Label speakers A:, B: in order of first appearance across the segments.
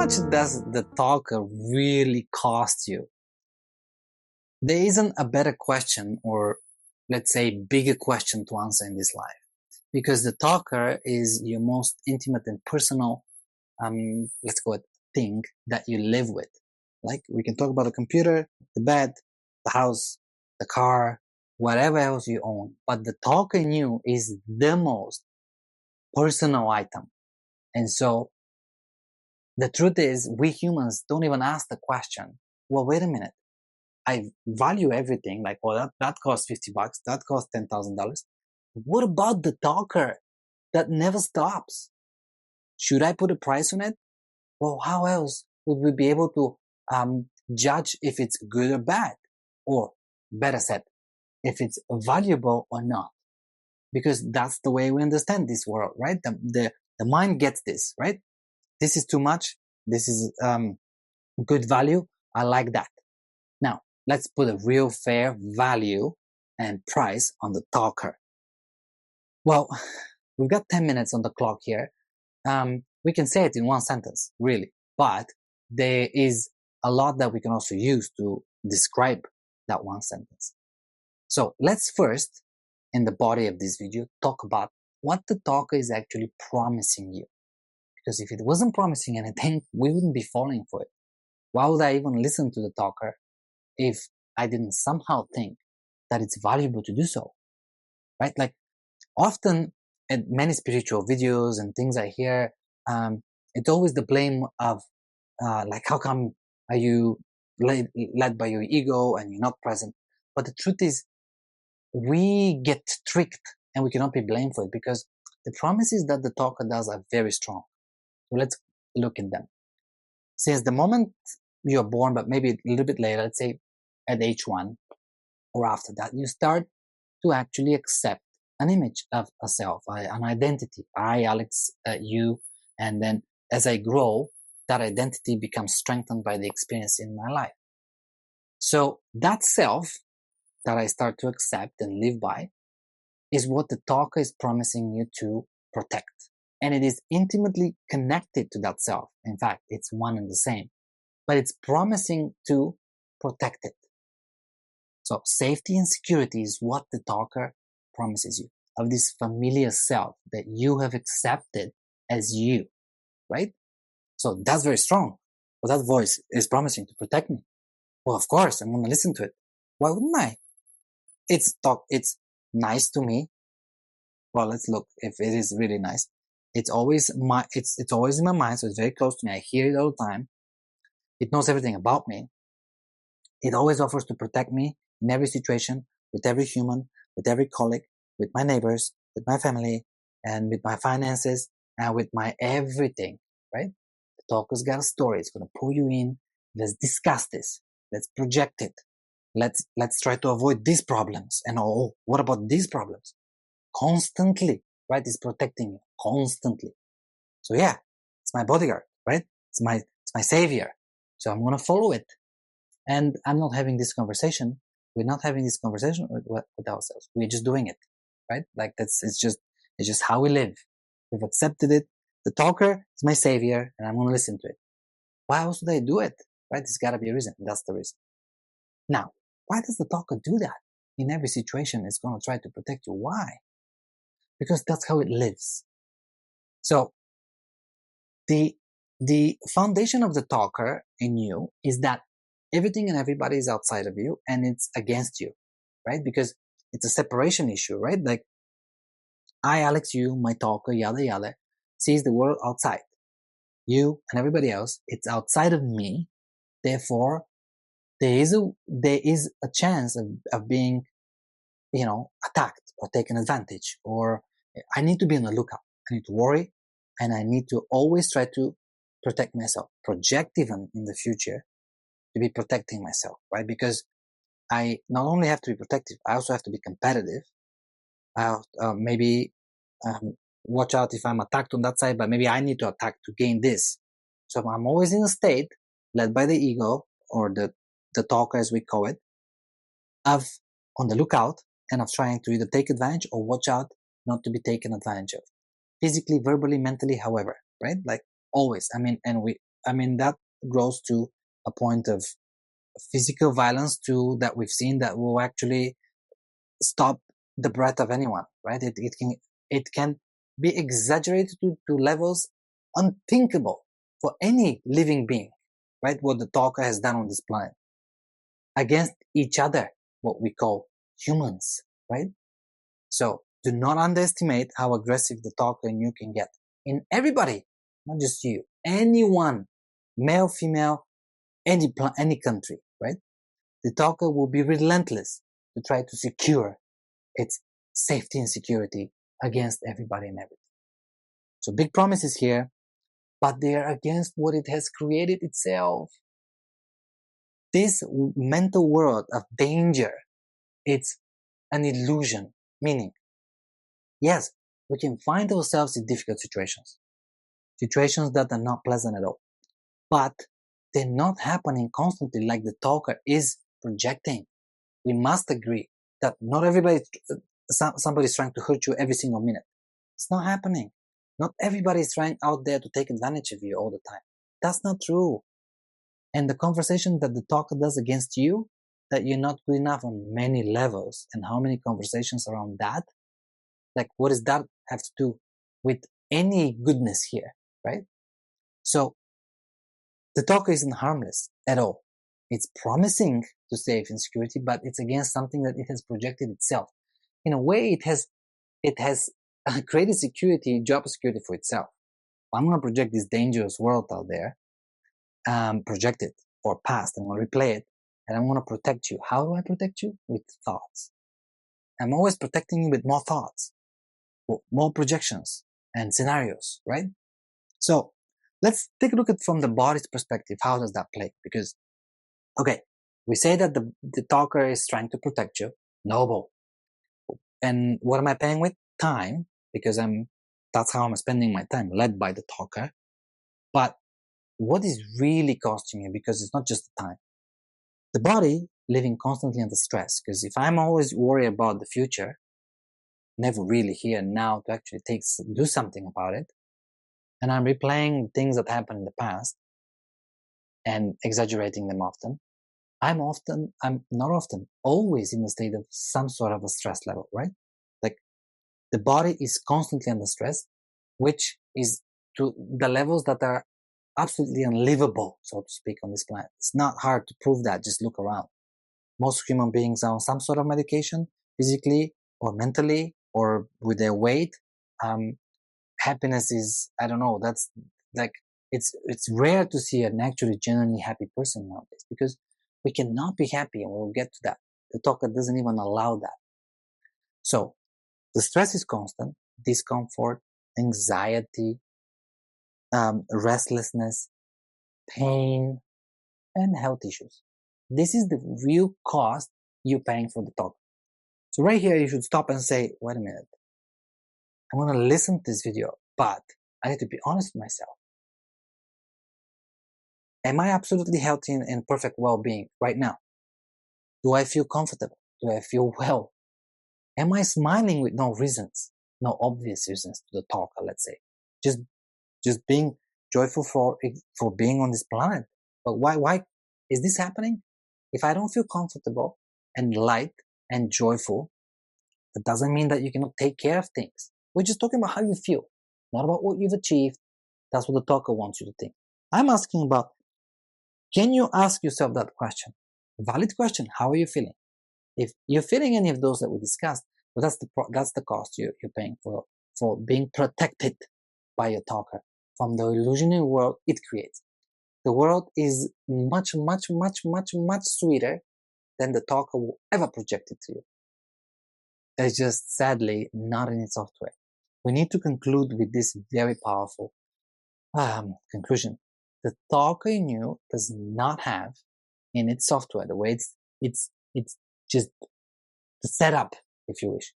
A: much does the talker really cost you? There isn't a better question, or let's say bigger question, to answer in this life, because the talker is your most intimate and personal, let's call it, thing that you live with. Like, we can talk about the computer, the bed, the house, the car, whatever else you own, but the talker in you is the most personal item. And so the truth is, we humans don't even ask the question, well, wait a minute, I value everything, like, well, that costs $50, that costs $10,000. What about the talker that never stops? Should I put a price on it? Well, how else would we be able to judge if it's good or bad? Or better said, if it's valuable or not? Because that's the way we understand this world, right? The mind gets this, right? This is too much. This is good value. I like that. Now, let's put a real fair value and price on the talker. Well, we've got 10 minutes on the clock here. We can say it in one sentence, really, but there is a lot that we can also use to describe that one sentence. So let's first, in the body of this video, talk about what the talker is actually promising you. Because if it wasn't promising anything, we wouldn't be falling for it. Why would I even listen to the talker if I didn't somehow think that it's valuable to do so? Right? Like, often in many spiritual videos and things I hear, it's always the blame of, like, how come are you led by your ego and you're not present? But the truth is, we get tricked and we cannot be blamed for it, because the promises that the talker does are very strong. So let's look at them. Since the moment you're born, but maybe a little bit later, let's say at age 1 or after that, you start to actually accept an image of a self, an identity. I, Alex, you, and then as I grow, that identity becomes strengthened by the experience in my life. So that self that I start to accept and live by is what the talker is promising you to protect. And it is intimately connected to that self. In fact, it's one and the same. But it's promising to protect it. So safety and security is what the talker promises you, of this familiar self that you have accepted as you, right? So that's very strong. Well, that voice is promising to protect me. Well, of course, I'm going to listen to it. Why wouldn't I? It's nice to me. Well, let's look if it is really nice. It's always it's always in my mind, so it's very close to me. I hear it all the time. It knows everything about me. It always offers to protect me in every situation, with every human, with every colleague, with my neighbors, with my family, and with my finances, and with my everything, right? The talker's got a story. It's going to pull you in. Let's discuss this. Let's project it. Let's try to avoid these problems. And oh, what about these problems? Constantly, right? It's protecting you constantly. So yeah, it's my bodyguard, right? It's my savior. So I'm going to follow it. And I'm not having this conversation. We're not having this conversation with ourselves. We're just doing it, right? Like, it's just how we live. We've accepted it. The talker is my savior, and I'm going to listen to it. Why else would I do it? Right? There's got to be a reason. That's the reason. Now, why does the talker do that? In every situation, it's going to try to protect you. Why? Because that's how it lives. So, the foundation of the talker in you is that everything and everybody is outside of you and it's against you, right? Because it's a separation issue, right? Like, I, Alex, you, my talker, yada, yada, sees the world outside. You and everybody else, it's outside of me. Therefore, there is a chance of being, attacked or taken advantage, or I need to be on the lookout. I need to worry, and I need to always try to protect myself, project even in the future to be protecting myself, right? Because I not only have to be protective, I also have to be competitive. Maybe watch out if I'm attacked on that side, but maybe I need to attack to gain this. So I'm always in a state led by the ego, or the talker as we call it, of on the lookout and of trying to either take advantage or watch out not to be taken advantage of. Physically, verbally, mentally, however, right? Like always. I mean, and that grows to a point of physical violence too, that we've seen, that will actually stop the breath of anyone, right? It can be exaggerated to levels unthinkable for any living being, right? What the talker has done on this planet against each other, what we call humans, right? So do not underestimate how aggressive the talker in you can get. In everybody, not just you, anyone, male, female, any country, right? The talker will be relentless to try to secure its safety and security against everybody and everything. So big promises here, but they are against what it has created itself. This mental world of danger, it's an illusion, meaning, yes, we can find ourselves in difficult situations that are not pleasant at all, but they're not happening constantly like the talker is projecting. We must agree that not everybody, somebody's trying to hurt you every single minute. It's not happening. Not everybody is trying out there to take advantage of you all the time. That's not true. And the conversation that the talker does against you, that you're not good enough on many levels, and how many conversations around that, like what does that have to do with any goodness here, right? So the talker isn't harmless at all. It's promising to save in security, but it's against something that it has projected itself. In a way, it has created security, job security for itself. I'm going to project this dangerous world out there, project it or past, I'm going to replay it, and I'm going to protect you. How do I protect you? With thoughts. I'm always protecting you with more thoughts, more projections and scenarios, right? So let's take a look at from the body's perspective. How does that play? Because, okay, we say that the talker is trying to protect you. Noble. And what am I paying with? Time, because that's how I'm spending my time, led by the talker. But what is really costing you? Because it's not just the time. The body living constantly under stress. Because if I'm always worried about the future, never really here now to actually do something about it, and I'm replaying things that happened in the past and exaggerating them often, I'm not often, always in a state of some sort of a stress level, right? Like the body is constantly under stress, which is to the levels that are absolutely unlivable, so to speak, on this planet. It's not hard to prove that. Just look around. Most human beings are on some sort of medication, physically or mentally, or with their weight. Happiness is, I don't know, that's like, it's rare to see an actually genuinely happy person nowadays, because we cannot be happy, and we'll get to that. The talker doesn't even allow that. So the stress is constant, discomfort, anxiety, restlessness, pain, and health issues. This is the real cost you're paying for the talk. So right here, you should stop and say, wait a minute. I'm going to listen to this video, but I need to be honest with myself. Am I absolutely healthy and perfect well-being right now? Do I feel comfortable? Do I feel well? Am I smiling with no reasons, no obvious reasons to the talker, let's say? Just being joyful for being on this planet. But why is this happening? If I don't feel comfortable and light and joyful, that doesn't mean that you cannot take care of things. We're just talking about how you feel, not about what you've achieved. That's what the talker wants you to think. I'm asking about, can you ask yourself that question? Valid question. How are you feeling? If you're feeling any of those that we discussed, well, that's the cost you're paying for being protected by your talker from the illusionary world it creates. The world is much, much, much, much, much sweeter than the talker will ever project it to you. It's just sadly not in its software. We need to conclude with this very powerful conclusion. The talker in you does not have in its software, the way it's just the setup, if you wish,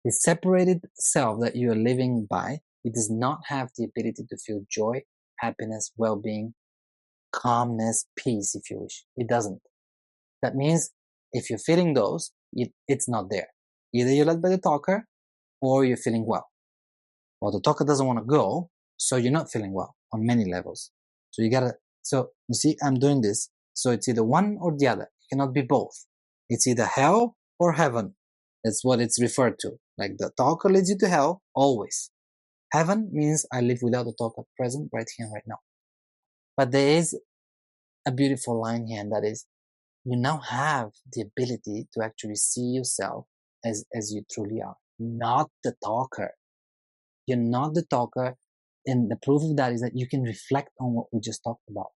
A: the separated self that you are living by, it does not have the ability to feel joy, happiness, well-being, calmness, peace, if you wish. It doesn't. That means if you're feeling those, it's not there. Either you're led by the talker or you're feeling well. Well, the talker doesn't want to go, so you're not feeling well on many levels. So you gotta, so you see, I'm doing this. So it's either one or the other. It cannot be both. It's either hell or heaven. That's what it's referred to. Like the talker leads you to hell, always. Heaven means I live without the talker, present, right here, right now. But there is a beautiful line here, and that is, you now have the ability to actually see yourself as you truly are, not the talker. You're not the talker. And the proof of that is that you can reflect on what we just talked about.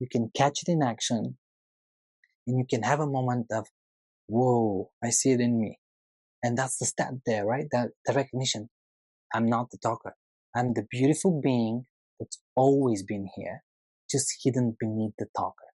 A: You can catch it in action, and you can have a moment of, whoa, I see it in me. And that's the step there, right? The recognition. I'm not the talker. I'm the beautiful being that's always been here, just hidden beneath the talker.